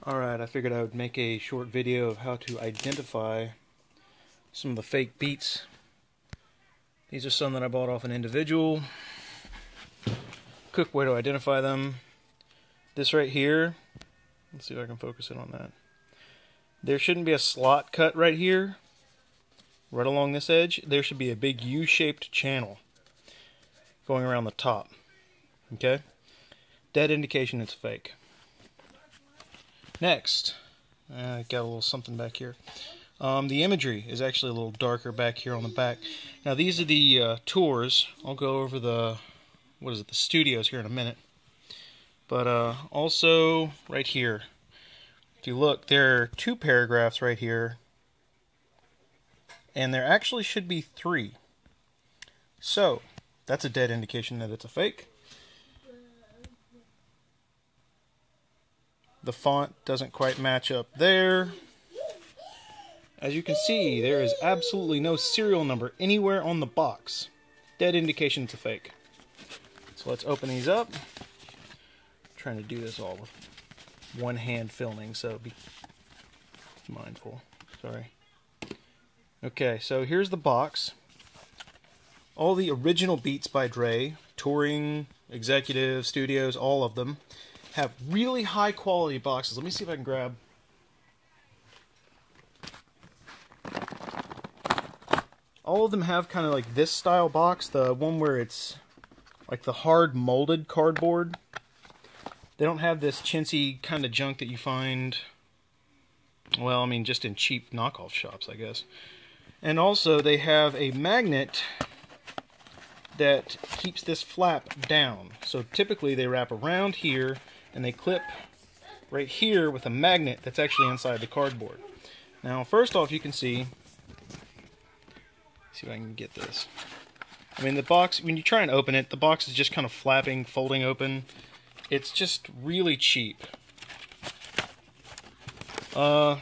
Alright, I figured I would make a short video of how to identify some of the fake Beats. These are some that I bought off an individual. Quick way to identify them. This right here, let's see if I can focus in on that. There shouldn't be a slot cut right here. Right along this edge, there should be a big U-shaped channel going around the top. Okay? Dead indication it's fake. Next, I got a little something back here. The imagery is actually a little darker back here on the back. Now these are the tours. I'll go over the studios here in a minute. But also right here, if you look, there are 2 paragraphs right here, and there actually should be 3. So that's a dead indication that it's a fake. The font doesn't quite match up there. As you can see, there is absolutely no serial number anywhere on the box. Dead indication it's a fake. So let's open these up. I'm trying to do this all with one hand filming, so be mindful. Sorry. Okay, so here's the box. All the original Beats by Dre, touring, executive, studios, all of them, have really high quality boxes. Let me see if I can grab. All of them have kind of like this style box, the one where it's like the hard molded cardboard. They don't have this chintzy kind of junk that you find, well, I mean, just in cheap knockoff shops, I guess. And also they have a magnet that keeps this flap down. So typically they wrap around here and they clip right here with a magnet that's actually inside the cardboard. Now, first off, you can see if I can get this. I mean, the box, when you try and open it, the box is just kind of flapping, folding open. It's just really cheap. My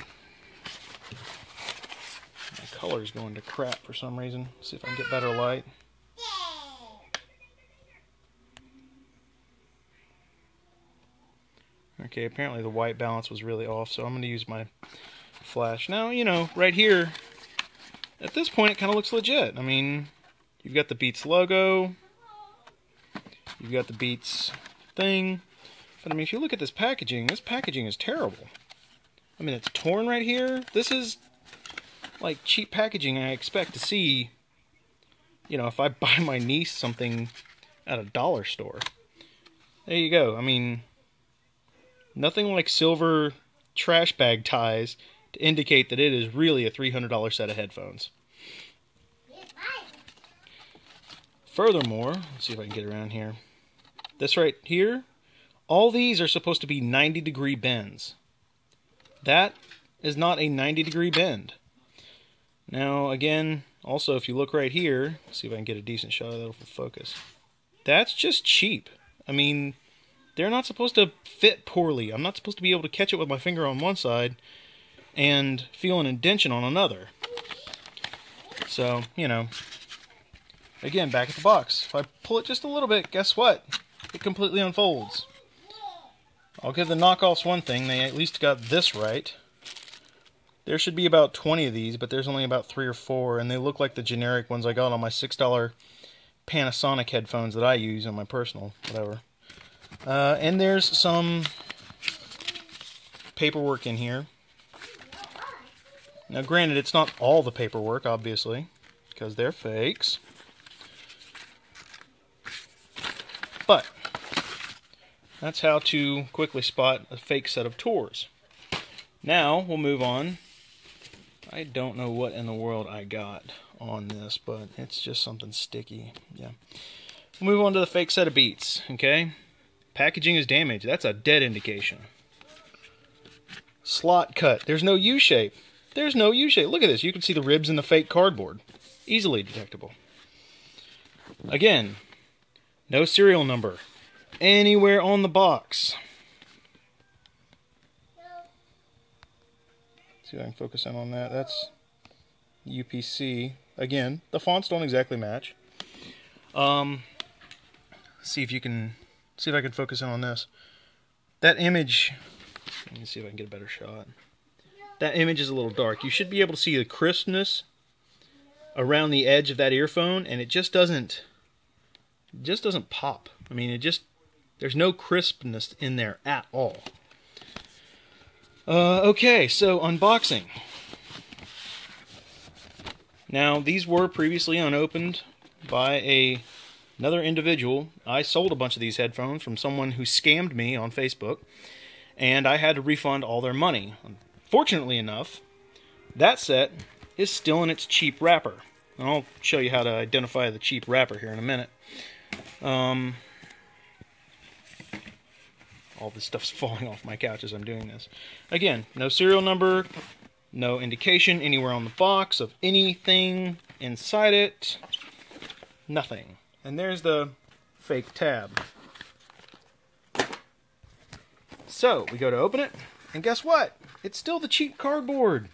color's going to crap for some reason. Let's see if I can get better light. Okay, apparently the white balance was really off, so I'm going to use my flash. Now, you know, right here, at this point it kind of looks legit. I mean, you've got the Beats logo, you've got the Beats thing, but I mean, if you look at this packaging is terrible. I mean, it's torn right here. This is like cheap packaging I expect to see, you know, if I buy my niece something at a dollar store. There you go. I mean, nothing like silver trash bag ties to indicate that it is really a $300 set of headphones. Furthermore, let's see if I can get around here. This right here, all these are supposed to be 90-degree bends. That is not a 90-degree bend. Now, again, also if you look right here, see if I can get a decent shot of that for focus. That's just cheap. I mean, they're not supposed to fit poorly. I'm not supposed to be able to catch it with my finger on one side and feel an indention on another. So, you know, again, back at the box. If I pull it just a little bit, guess what? It completely unfolds. I'll give the knockoffs one thing. They at least got this right. There should be about 20 of these, but there's only about 3 or 4, and they look like the generic ones I got on my $6 Panasonic headphones that I use on my personal, whatever. And there's some paperwork in here. Now, granted, it's not all the paperwork, obviously, because they're fakes. But that's how to quickly spot a fake set of tours. Now, we'll move on. I don't know what in the world I got on this, but it's just something sticky. Yeah. We'll move on to the fake set of Beats, okay? Packaging is damaged. That's a dead indication. Slot cut. There's no U-shape. There's no U-shape. Look at this. You can see the ribs in the fake cardboard. Easily detectable. Again, no serial number anywhere on the box. See if I can focus in on that. That's UPC. Again, the fonts don't exactly match. See if I can focus in on this. That image Let me see if I can get a better shot. That image is a little dark. You should be able to see the crispness around the edge of that earphone, and it just doesn't pop. I mean, there's no crispness in there at all. Okay, so unboxing. Now, these were previously unopened by another individual. I sold a bunch of these headphones from someone who scammed me on Facebook, and I had to refund all their money. Fortunately enough, that set is still in its cheap wrapper. And I'll show you how to identify the cheap wrapper here in a minute. All this stuff's falling off my couch as I'm doing this. Again, no serial number, no indication anywhere on the box of anything inside it. Nothing. And there's the fake tab. So, we go to open it, and guess what? It's still the cheap cardboard.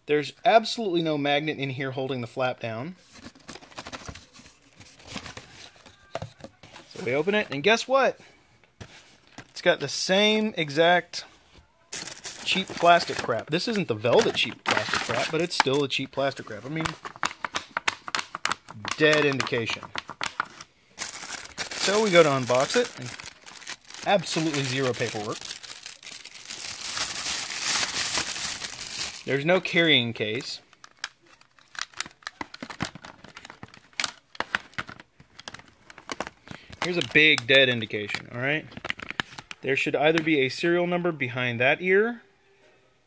There's absolutely no magnet in here holding the flap down. So we open it, and guess what? It's got the same exact cheap plastic crap. This isn't the velvet cheap plastic crap, but it's still a cheap plastic crap. I mean, dead indication. So we go to unbox it, and absolutely zero paperwork. There's no carrying case. Here's a big dead indication, alright? There should either be a serial number behind that ear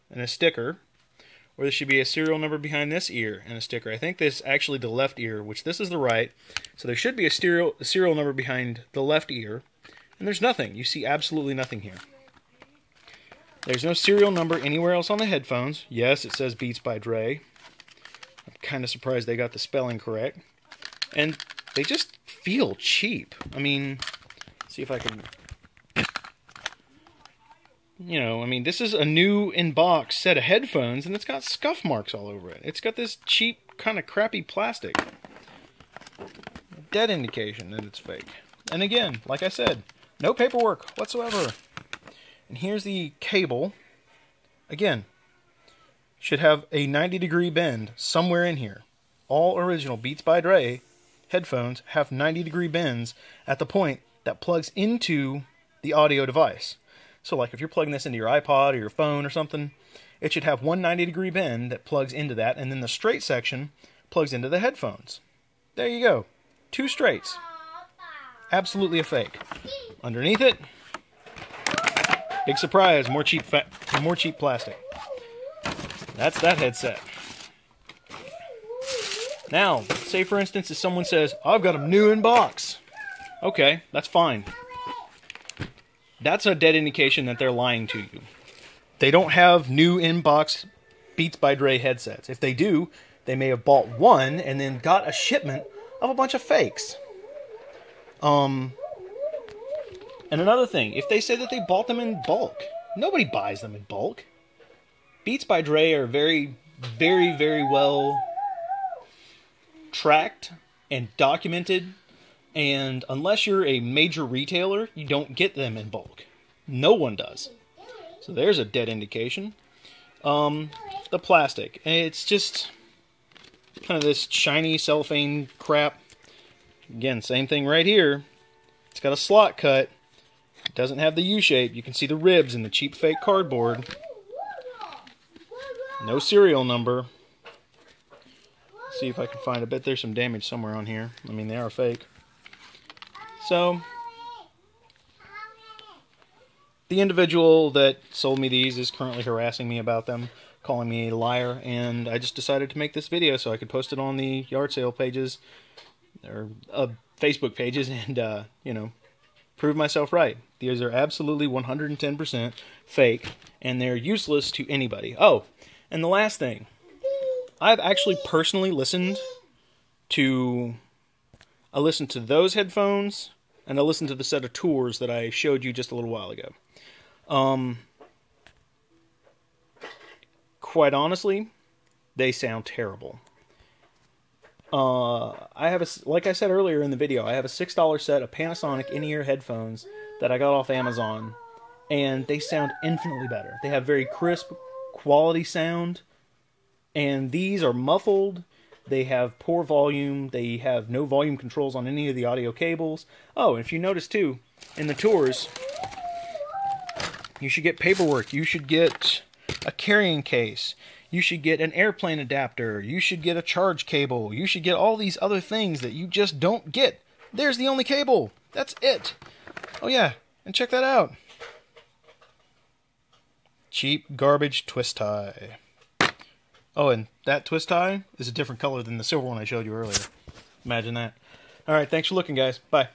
and a sticker, or there should be a serial number behind this ear and a sticker. I think this is actually the left ear, which this is the right. So there should be a serial number behind the left ear, and there's nothing. You see absolutely nothing here. There's no serial number anywhere else on the headphones. Yes, it says Beats by Dre. I'm kind of surprised they got the spelling correct. And they just feel cheap. I mean, see if I can... You know, I mean, this is a new in-box set of headphones, and it's got scuff marks all over it. It's got this cheap, kind of crappy plastic. Dead indication that it's fake. And again, like I said, no paperwork whatsoever. And here's the cable. Again, should have a 90-degree bend somewhere in here. All original Beats by Dre headphones have 90-degree bends at the point that plugs into the audio device. So like if you're plugging this into your iPod or your phone or something, it should have one 90-degree bend that plugs into that, and then the straight section plugs into the headphones. There you go. Two straights. Absolutely a fake. Underneath it, big surprise, more cheap plastic. That's that headset. Now, say for instance if someone says, I've got them new in box. Okay, that's fine. That's a dead indication that they're lying to you. They don't have new in-box Beats by Dre headsets. If they do, they may have bought one and then got a shipment of a bunch of fakes. And another thing, if they say that they bought them in bulk, nobody buys them in bulk. Beats by Dre are very, very, very well tracked and documented. And unless you're a major retailer, you don't get them in bulk. No one does. So there's a dead indication. The plastic. It's just kind of this shiny cellophane crap. Again, same thing right here. It's got a slot cut. It doesn't have the U-shape. You can see the ribs in the cheap fake cardboard. No serial number. Let's see if I can find. I bet there's some damage somewhere on here. I mean, they are fake. So, the individual that sold me these is currently harassing me about them, calling me a liar, and I just decided to make this video so I could post it on the yard sale pages, or Facebook pages, and, you know, prove myself right. These are absolutely 110% fake, and they're useless to anybody. Oh, and the last thing, I've actually personally listened to those headphones, and I listened to the set of Tours that I showed you just a little while ago. Quite honestly, they sound terrible. Like I said earlier in the video, I have a $6 set of Panasonic in-ear headphones that I got off Amazon, and they sound infinitely better. They have very crisp, quality sound, and these are muffled. They have poor volume. They have no volume controls on any of the audio cables. Oh, and if you notice too, in the tours, you should get paperwork. You should get a carrying case. You should get an airplane adapter. You should get a charge cable. You should get all these other things that you just don't get. There's the only cable. That's it. Oh yeah, and check that out. Cheap garbage twist tie. Oh, and that twist tie is a different color than the silver one I showed you earlier. Imagine that. Alright, thanks for looking, guys. Bye.